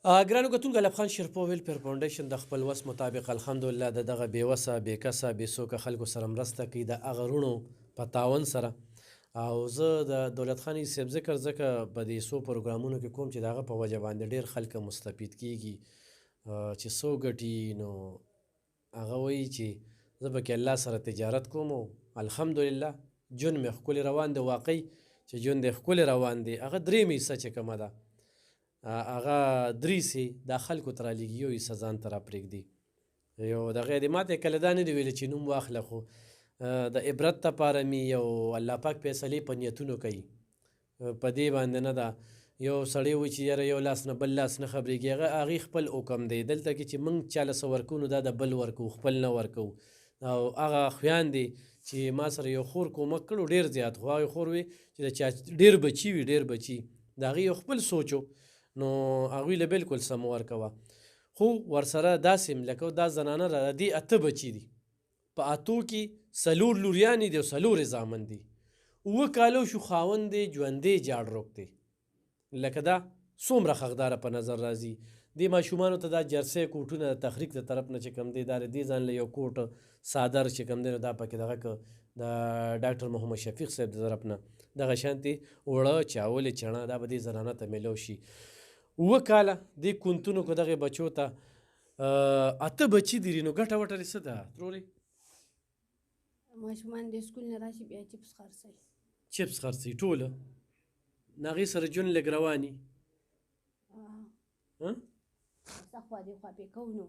ګرانو کتونکو الف خان شیرپور ویلفیر فاونډیشن د خپل وس مطابق الحمدلله د دغه بېوسه بېکسه بېڅوکه خلکو سره مرسته کوي د هغه روڼو په تعاون سره. او زه د دولت خان صاحب ذکر ځکه په دې څو پروګرامونو کې کوم چې د هغه په وجه باندې ډېر خلک مستفید کیږي چې څو ګټي نو هغه وایي چې زه به کې الله سره تجارت کوم او الحمدلله ژوند مې ښکلې روان دی. واقعي چې ژوند یې ښکلې روان دی. هغه درېیمې حصه چې کومه ده هغه درې سي دا خلکو ته رالیږي، یو حصه ځان ته راپرېږدي. یو دغه دی ما ته کله دا نه دي ویلي چې نوم واخله، خو د عبرت دپاره مې یو الله پاک فیصلې په نیتونو کوي، په دې باندې نه ده. یو سړی وایي چې یاره یو لاس نه بل لاس نه خبرېږي، هغې خپل حکم دی. دلته کې چې موږ چاله څه ورکوو نو دا د بل ورکوو، خپل نه ورکوو. او هغه خویندې چې ما سره یو خور کومک کړو ډېر زیات، خو هغې خور وي چې د چا ډېر بچي وي ډېر بچي د هغې یو خپل سوچ نو هغوی له بلکل سم ورکوه. خو ورسره داسې م لکه دا زنانه را دي 8 بچي دي، په 8 کې 4 لوریانې دي او 4 زامن دي. 7 کالو شو خاوند دی ژوندی جاړ روک دی. لکه دا څومره حقداره په نظر راځي. دې ماشومانو ته دا جرسی کوټونه د تخریک د طرف نه چې کوم دی دا دې ځان له یو کوټ صادر چې کوم دی نو دا پکې دغه که د ډاکټر محمد شفیق صاحب د طرف نه دغه شانتې اوړه چاولې چڼه دا به دې زنانه ته میلو شي. 7 کاله دې کونتونو که دغې بچو ته 8 بچي دي نو ګټه وټه دې څه ده ترورې؟ ماشومان د سکول نه راشي بیا چپس خرڅوي. چپس خرڅوي ټوله نه هغې سره ژوند لږ رواني څه خوا دې خوا پې کوو نو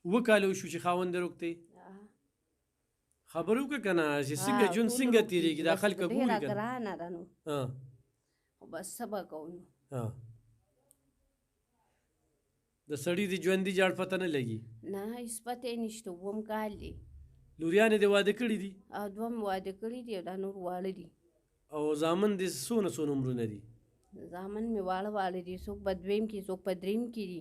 7 کاله وشو چې خاوند دې روک دی. خبرې وکړه که نه چې څنګه ژوند څنګه تېرېږي دا خلک ګوري ډېره ګرانه ده نو خو بس څه به کوو نو. د سړي د ژوندي جاړ پته نه لګي نه هېڅ پته یې نشته. 7 کال دی لوریانې دې واده کړي دي او 2 واده کړي دي او دا نور واړه دي. او زامن دې څونه عمرونه دي؟ زامن مې واړه واړه دي، څوک په 2م کې څوک په 3م کې دي.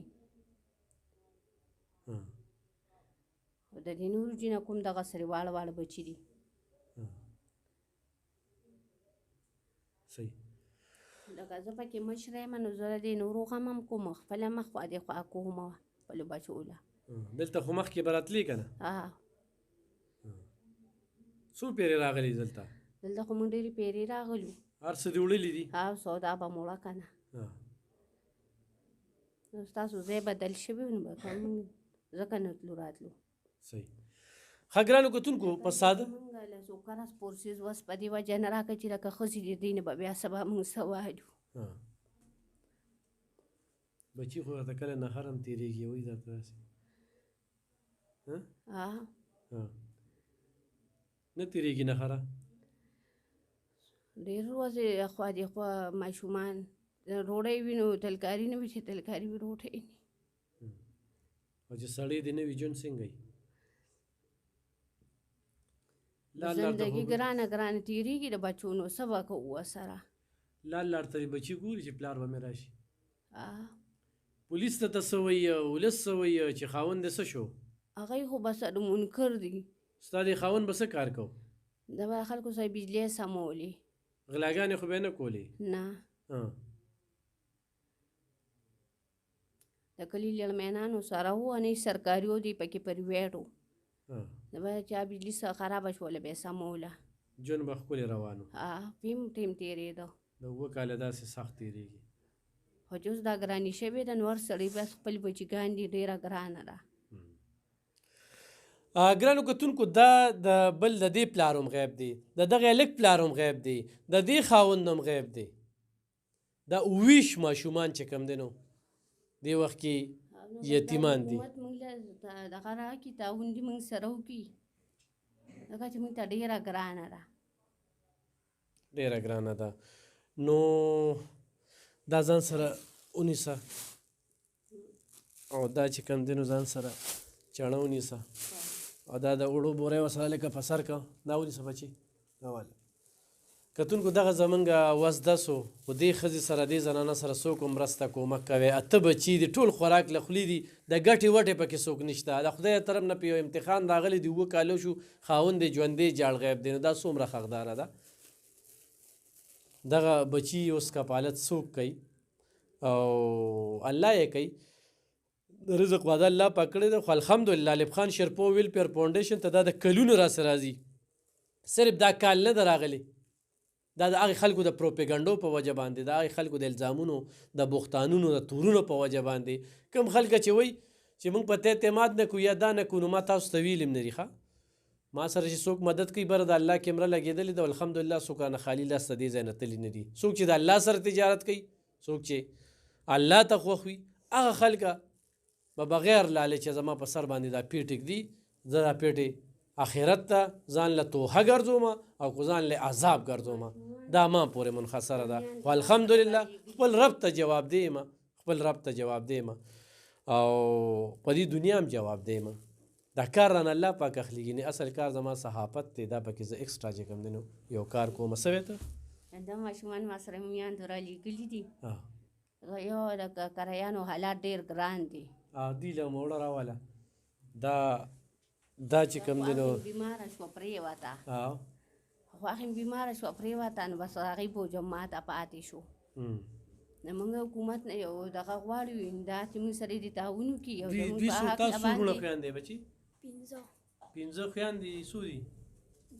او د دې نورو جینه کوم دغه سرې واړه واړه بچي دي. صحیح. لکه زه پکې مشره یم نو زه د دې نورو غم هم کوم، خپله مخ خوا دې خوا کومه خپلو بچو له. دلته خو مخکې به راتلې که نه؟ څو پیرې راغلي دلته؟ دلته خو موږ ډېرې پیرې راغلو. هر څه دې وړلي دي؟ سودا به مو وړه که نه. نو ستاسو ځای بدل شوي نو به ځکه نه تلو راتلو. صحیح. ښه ګرانو کتونکو په ساده مونږ له سوکره سپورسیز وس په دې وجه نه راکړه چې لکه ښځې دي دې نه به بیا سبا مونږ څه وایو. بچي خو راته کله نهر هم تېرېږي وایي درته داسې نه تېرېږي نهره؟ ډېر ورځې خوا دې خوا ماشومان روډۍ وي نو تلکاري نه وي، چې تلکاري وي روټۍ نه. او چې سړی دې نه وي ژوند څنګه وي؟ زندګي ګرانه ګرانه تېرېږي د بچو نو څه به کوو ورسره. لار لار ته بچي ګوري چې پلار به مې راشي. پولیس ته څه وایي ولس څه وایي چې خاوند دې څه شو؟ هغوی خو بس منکر دي. ستا دې خاوند به څه کار کو؟ د به خلکو سره بجلۍ سمولې. غلاګانې خو به یې نه کولې؟ نه. د کلي لړمینانو سره وو نه سرکاري و دي پکې پرایویټ و. د به چا بجلي څه خرابه شوله به یې سموله. ژوند به ښکلې روان و. ټیم تېرېده. د 7 کاله داسې سخت تېرېږي. خو چې اوس دا ګراني شوې ده نو هر سړی بس خپل بچیګان دي ډېره ګرانه ده. ګرانو کتونکو دا د بل د دې پلار هم غیب دی، د دغې هلک پلار هم غیب دی، د دې خاوند هم غیب دی. دا 20 ماشومان چې کوم دی نو دې وخت کې یتیمان دي. حکومت موږ له دغه راکړي تعاون دي موږ سره وکړي ځکه چې موږ ته ډېره ګرانه ده. ډېره ګرانه ده. نو دا ځان سره ونیسه او دا چې کوم دی نو ځان سره چڼه ونیسه او دا د اوړو بوری ورسره لکه په سر که دا ونیسه بچي دا واله. کتونکو دغه زمونږ وس دسو خو دې ښځې سره دې زنانه سره څوک هم مرسته کومک کوي. 8 بچي دي ټول خوراک له خولې دي، د ګټې وټې پکې څوک نشته. د خدای طرف نه په یو امتحان راغلی دی 7 کالو شو خاوند یې ژوندی جاړ غیب دی. نو دا څومره حقداره ده. دغه بچي اوس کفالت څوک کوي؟ او الله یې کوي د رزق وعده الله پاک کړې ده. خو الحمدلله الف خان شرپو ویلفیر فاونډیشن ته دا د کلونو راسره راځي. صرف دا کال نه ده راغلی، دا د هغې خلکو د پروپیګنډو په وجه باندې، د هغې خلکو د الزامونو، د بختانونو، د تورونو په وجه باندې کوم خلک چې وایي چې موږ په ته اعتماد نه کوو یا دا نه کوو، نو ما تاسو ته ویلي هم نه دي. ښه ما سره چې څوک مدد کوي بره د الله کیمره لګېدلې ده، الحمدلله څوک رانه خالي لاس ته دې ځای نه تللي نه دي. څوک چې د الله سره تجارت کوي، څوک چې الله ته خوښ وي، هغه خلکه به بغیر لالې چې زما په سر باندې دا پیټ ږدي، زه دا پیټې آخرت ته ځان له توحه ګرځوم او که ځان له عذاب ګرځوم، دا ما پورې منحصره ده. خو الحمدلله خپل رب ته جواب دیمه، خپل رب ته جواب دیمه او په دې دنیا هم جواب دیمه. دا کار رانه الله پاک اخلیږي. نه اصل کار زما صحافت دی، دا پکې زه ایکسټرا چې کوم دی نو یو کار کوم. څه وې ته دا ماشومان ما سره میاندو رالیږلي دي. یو د کرایانو حالات ډېر ګران دي. دی له موړه راواله دا چې کوم دی نو بیماره شوه پرېوته، خو هغې بیماره شوه پرېوته نو بس هغې بوجه ماته پاتې شو. د موږ حکومت نه یو دغه غواړو دا چې موږ سره دې تعاون وکړي او زموږ په هکله تاسو څو باندې خویندې بچي؟ 15 خویندې. څو دي؟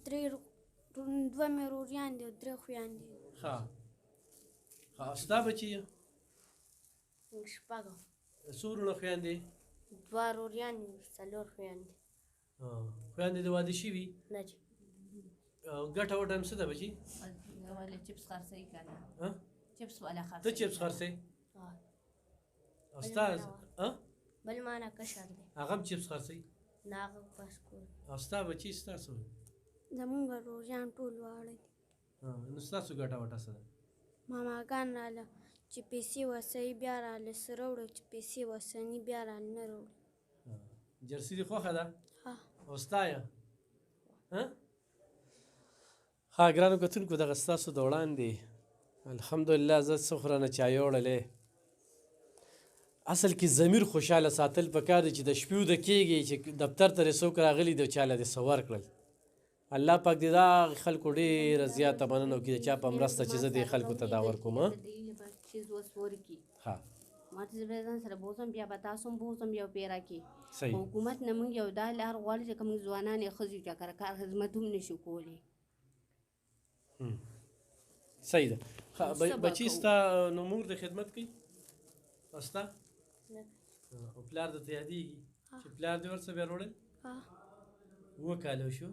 3 2 مې وروریان دي او 3 خویندې. ښه ستا بچي یې؟ شپږ. څو وروڼه خویندې؟ 2 وروریان دي 4 خویندې. خویندې د واده شوي؟ نه جي. ګټه وټه هم څه ده بچي؟ ولې چپس خرڅوي که نه؟ چپس والا خرڅوي. ته چپس خرڅوې؟ او ستا بل ما نه کشر دی، هغه هم چپس خرڅوي؟ نه هغه بس کور. او ستا بچي ستاسو؟ زمونږ وروریان ټول واړه دي. نو ستاسو ګټه وټه څه ده؟ ماماګان راله چې پیسې وسوي بیا راله څه راوړه، چې پیسې وسني بیا راله نه راوړي. جرسي دې خوښه ده؟ او ستا یې؟ ها ګرانو کتونکو دغه ستاسو د وړاندې الحمدلله زه څه خو رانه چایې وړلې. اصل کې ضمیر خوشحاله ساتل پکار دی چې د شپې وده کېږي چې دفتر ته دې څوک راغلي دی او چا له دې څه ورکړل. الله پاک دې دا خلکو ډېره زیاته مننه وکړي د چا په مرسته چې زه دې خلکو ته دا ورکوم. ها ما ته زه به ځان سره بوځم، بیا به تاسو هم بوځم یو پیره کې. صحیح. حکومت نه موږ یو دا لار غواړو چې کوم ځوانان یې ښځې چې کار خدمت هم نشو کولی. صحیح ده. بچي ستا نو مور د خدمت کوي؟ او ستا؟ او پلار درته یادېږي چې پلار دې ورڅه بیا وروړل؟ 7 کاله وشو؟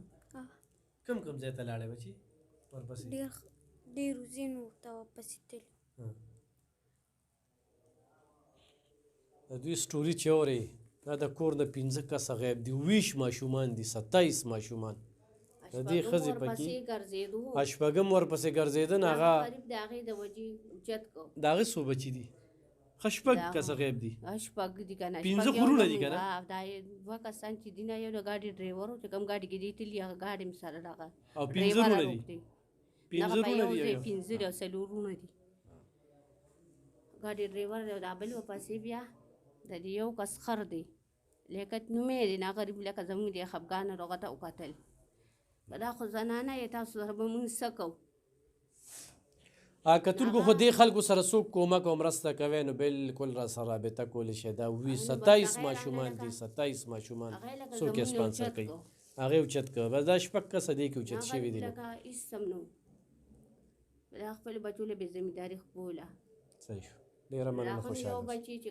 کوم ځای ته لاړې بچي ورپسې؟ ډېرو ځینو ته ورپسې تللي. د دوی سټوري چې اورې دا د کور نه 15 کسه غیب دي، 20 ماشومان دي، 27 ماشومان د دې ښځې پکې، شپږم ورپسې ګرځېده. نو هغه د هغې د وجې اوچت کو د هغې څو بچي دي؟ ښه شپږ کسه غیب دي. شپږ دي که نه؟ 15 وروڼه دي که نه؟ دا 2 کسان چې دي نه، یو د ګاډي ډرایور و چې کوم ګاډي کې دی تللي هغه ګاډي م سره دغه او 15 وروڼه دي. 15 وروڼه دي. 15 او 4 وروڼه دي. ګاډي ډرایور دی او دا بل ورپسې بیا د دې یو کس خر دی، لیکت نومې دی نه غریب لکه زموږ دی خفګان هغه ته وکتل. دا خو زنانه یې تاسو سره به موږ څه کوو؟ کتونکو خو دې خلکو سره څوک کومک او مرسته کوي نو بالکل را سره رابطه کولی شي. دا 27 ماشومان دي، 27 ماشومان څوک یې سپانسر کوي، هغې اوچت کوه. بس دا شپږ کسه دې کې اوچت شوي دي. لکه هېڅ هم نه و، دا خپلو بچو له بې زمینداري خپله. صحیح شو. ډېره مننه، خوشحاله یو بچي چې